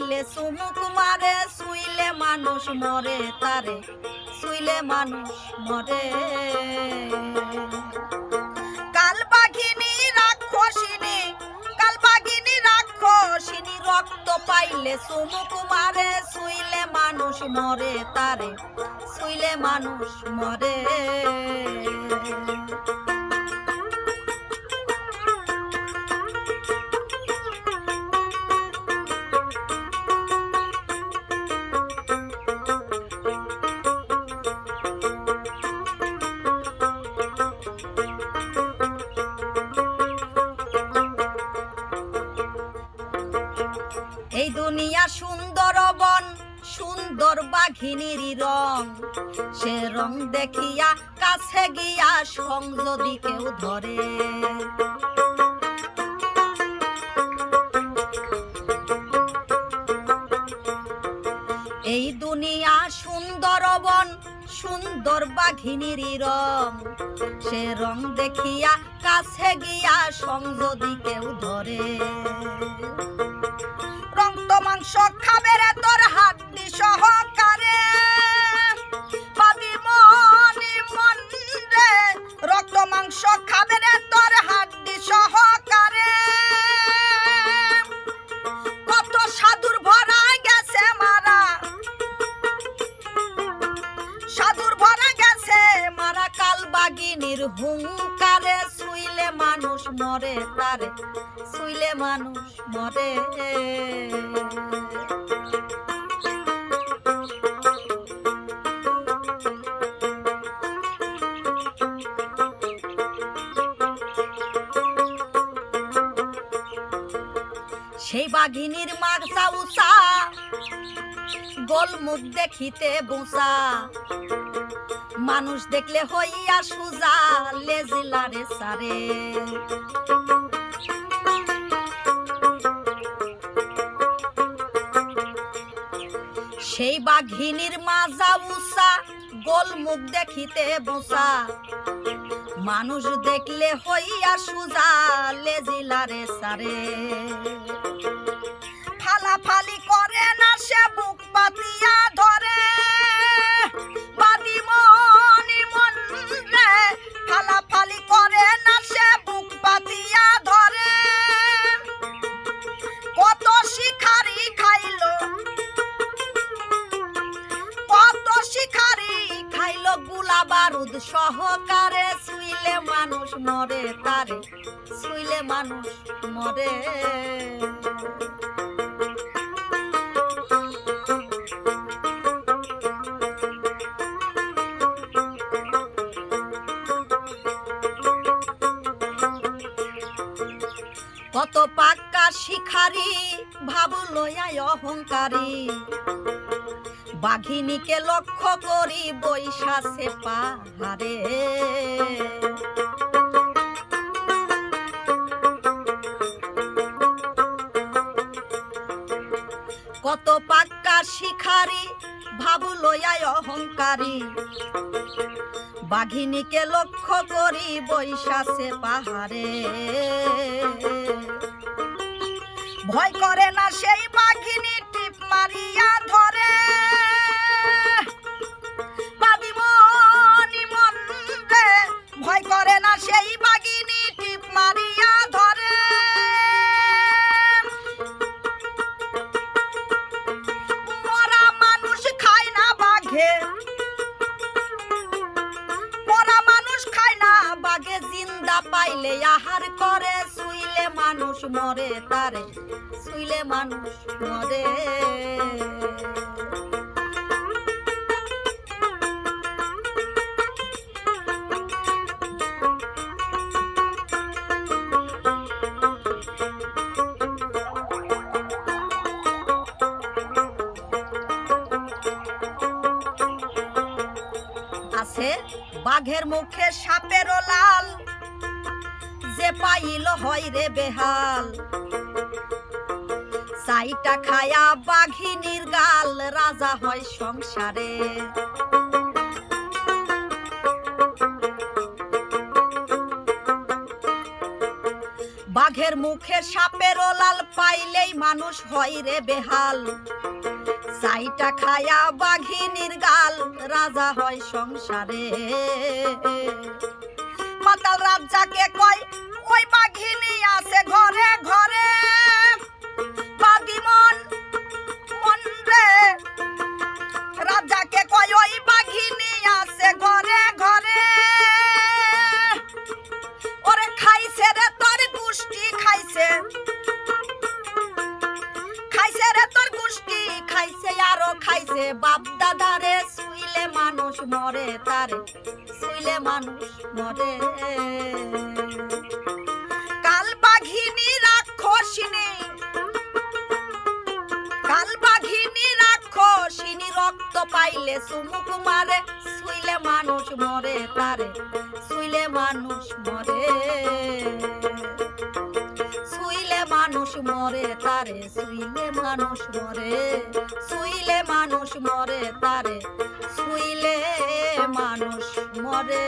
পাইলে চুমুক মারে, শুইলে মানুষ মরে তারে, শুইলে মানুষ মরে। কালবাঘিনী রাক্ষসিনী, কালবাঘিনী রাক্ষসিনী রক্ত পাইলে চুমুক মারে, শুইলে মানুষ মরে তারে, শুইলে মানুষ মরে। এই দুনিয়া সুন্দর বন, সুন্দর বাঘিনীর রং, সে রং দেখিয়া কাছে গিয়া সং যদি কেউ ধরে। এই দুনিয়া সুন্দর বন, সুন্দর বাঘিনীর রং, সে রং দেখিয়া কাছে গিয়া সং যদি কেউ ধরে। রক্ত মাংস খাবে রে তোর হাড্ডি সহকারে, পাবি মনি মন রে, রক্ত মাংস খাবে রে তোর হাড্ডি সহকারে। কত সাধুর ভরা গেছে মারা, সাধুর ভরা গেছে মারা কালবাঘিনীর হুঙ্কারে, শুইলে মানুষ মরে তারে, শুইলে মানুষ মরে। সেই বাঘিনীর মাগসা উষা, গোল মুখ দেখিতে বোসা, মানুষ দেখলে হইয়া সুজা লেজিলারে সারে। সেই বাঘিনীর মাজা উষা, গোল মুখ দেখিতে বোসা, মানুষ দেখলে হইয়া সুজা লেজিলারে সারে। ফালাফালি করে না সে বুক পাতিয়া ধরে, বাদি মনি মন রে, ফালাফালি করে না সে বুক পাতিয়া ধরে। কত শিকারি খাইলো, কত শিকারি খাইলো গুলা বারুদ সহকারে, শুইলে মানুষ মরে তারে, শুইলে মানুষ মরে। কত পাক্কা শিকারি ভাবু লইয়া অহংকারী, বাঘিনীকে লক্ষ্য করি বৈশাসে পাহাড়ে। কত পাক্কা শিকারি ভাবু লইয়া অহংকারী, বাঘিনীকে লক্ষ্য করি বৈশাসে পাহাড়ে। ভয় করে না সেই বাঘিনী টিপ মারিয়া ধরে, পাবি মনি মন রে, ভয় করে না সেই বাঘিনী টিপ মারিয়া ধরে। মরা মানুষ খায় না বাঘে, মরা মানুষ খায় না বাঘে, জিন্দা পাইলে আহার করে, শুইলে মানুষ মরে তারে, শুইলে মানুষ মরে। আছে বাঘের মুখে সাপেরও লাল, যে পাইল হয় রে বেহাল। চাইটা খায়া বাঘিনীর গাল, রাজা হয় সংসারে। বাঘের মুখে সাপের লাল পাইলেই মানুষ হয় রে বেহাল চাইটা খায়া বাঘিনীর গাল রাজা হয় সংসারে মাতাল রাজাকে কয় ওই বাঘিনী আছে ঘরে ঘরে বাদি মন মন রে রাজাকে কয় ওই বাঘিনী আছে ঘরে ঘরে ওরে খাইছে রে তোর গুষ্টি খাইছে খাইছে রে তোর গুষ্টি খাইছে আরো খাইছে বাপ দাদারে শুইলে মানুষ মরে তারে শুইলে মানুষ মরে কাল বাঘিনী রাক্ষসিনী কাল বাঘিনী রাক্ষসিনী রক্ত পাইলে চুমুক মারে শুইলে মানুষ মরে তারে শুইলে মানুষ মরে শুইলে মানুষ মরে তারে শুইলে মানুষ মরে শুইলে মানুষ মরে তারে শুইলে মানুষ মরে